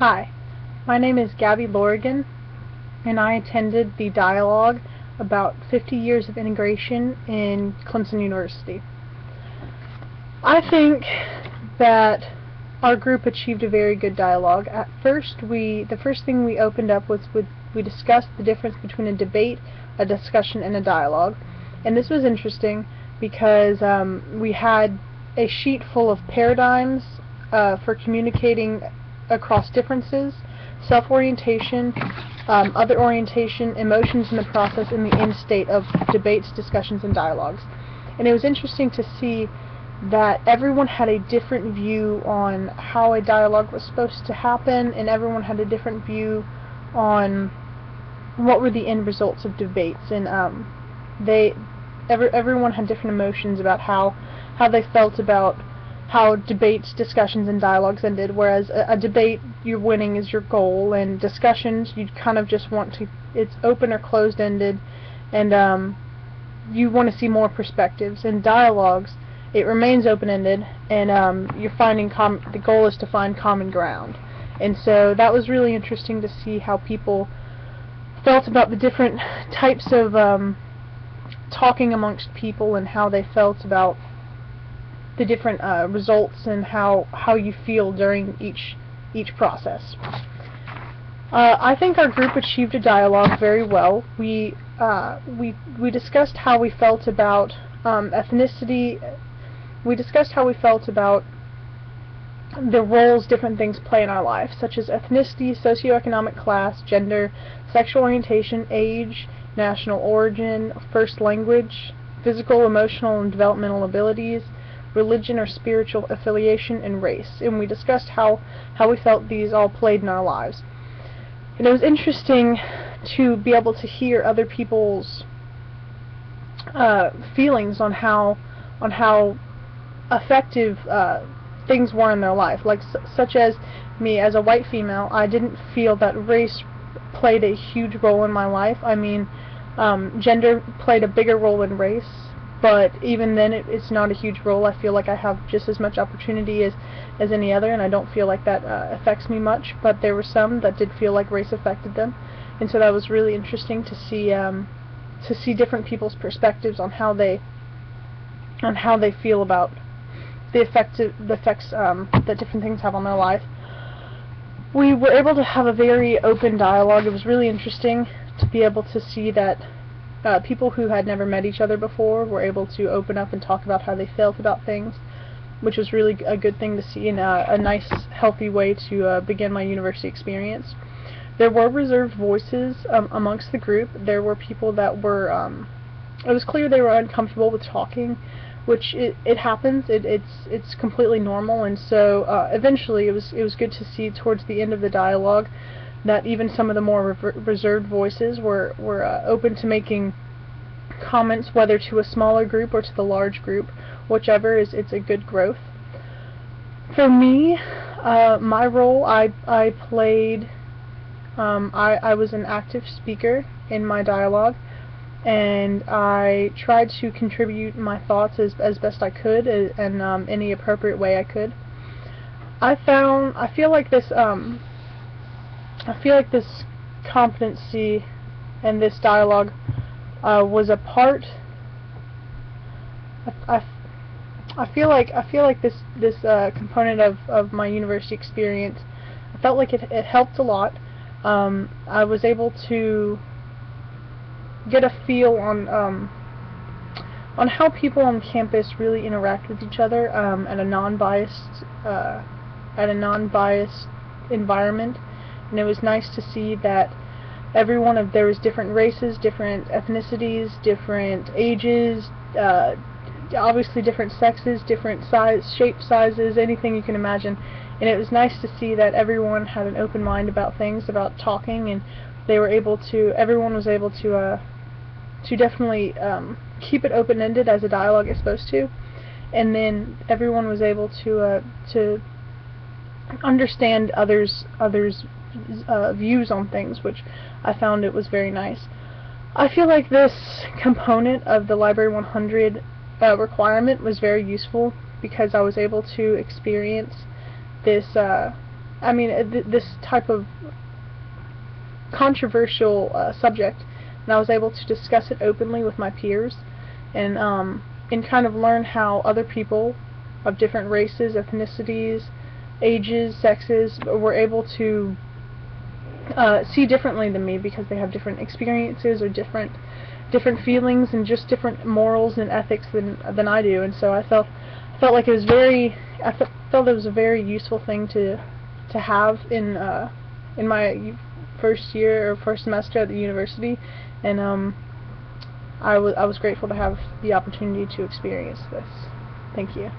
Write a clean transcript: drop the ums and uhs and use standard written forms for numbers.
Hi, my name is Gabby Lorigan, and I attended the dialogue about 50 years of integration in Clemson University. I think that our group achieved a very good dialogue. At first, the first thing we opened up was we discussed the difference between a debate, a discussion, and a dialogue. And this was interesting because we had a sheet full of paradigms for communicating across differences, self-orientation, other orientation, emotions in the process, and the end state of debates, discussions, and dialogues. And it was interesting to see that everyone had a different view on how a dialogue was supposed to happen, and everyone had a different view on what were the end results of debates. And everyone had different emotions about how they felt about how debates, discussions, and dialogues ended, whereas a debate, you're winning is your goal, and discussions, you kind of just want to, it's open or closed-ended, and you want to see more perspectives. In dialogues, it remains open-ended, and you're finding the goal is to find common ground. And so that was really interesting to see how people felt about the different types of talking amongst people, and how they felt about the different results, and how you feel during each process. I think our group achieved a dialogue very well. We discussed how we felt about ethnicity. We discussed how we felt about the roles different things play in our life, such as ethnicity, socioeconomic class, gender, sexual orientation, age, national origin, first language, physical, emotional, and developmental abilities, religion or spiritual affiliation, and race. And we discussed how we felt these all played in our lives. And it was interesting to be able to hear other people's feelings on how effective things were in their life. Like such as me, as a white female, I didn't feel that race played a huge role in my life. I mean, gender played a bigger role than race, but even then it's not a huge role. I feel like I have just as much opportunity as any other, and I don't feel like that affects me much. But there were some that did feel like race affected them, and so that was really interesting to see different people's perspectives on how they feel about the effects that different things have on their life. We were able to have a very open dialogue. It was really interesting to be able to see that people who had never met each other before were able to open up and talk about how they felt about things, which was really a good thing to see, and a nice, healthy way to begin my university experience. There were reserved voices amongst the group. There were people that were, it was clear they were uncomfortable with talking, which it happens. It's completely normal, and so eventually it was good to see towards the end of the dialogue that even some of the more reserved voices were open to making comments, whether to a smaller group or to the large group, whichever it's a good growth. For me, my role, I played, I was an active speaker in my dialogue, and I tried to contribute my thoughts as best I could, and any appropriate way I could. I feel like this competency and this dialogue was a part. I feel like this component of my university experience, I felt like it helped a lot. I was able to get a feel on how people on campus really interact with each other at a non-biased environment. And it was nice to see that there was different races, different ethnicities, different ages, obviously different sexes, different shapes, sizes, anything you can imagine. And it was nice to see that everyone had an open mind about things, about talking, and everyone was able to definitely keep it open-ended as a dialogue is supposed to, and then everyone was able to understand others' views on things, which I found it was very nice. I feel like this component of the Library 100 requirement was very useful because I was able to experience this I mean, this type of controversial subject, and I was able to discuss it openly with my peers, and kind of learn how other people of different races, ethnicities, ages, sexes were able to see differently than me, because they have different experiences or different feelings and just different morals and ethics than I do. And so I felt like it was felt it was a very useful thing to have in my first year or first semester at the university, and I was grateful to have the opportunity to experience this. Thank you.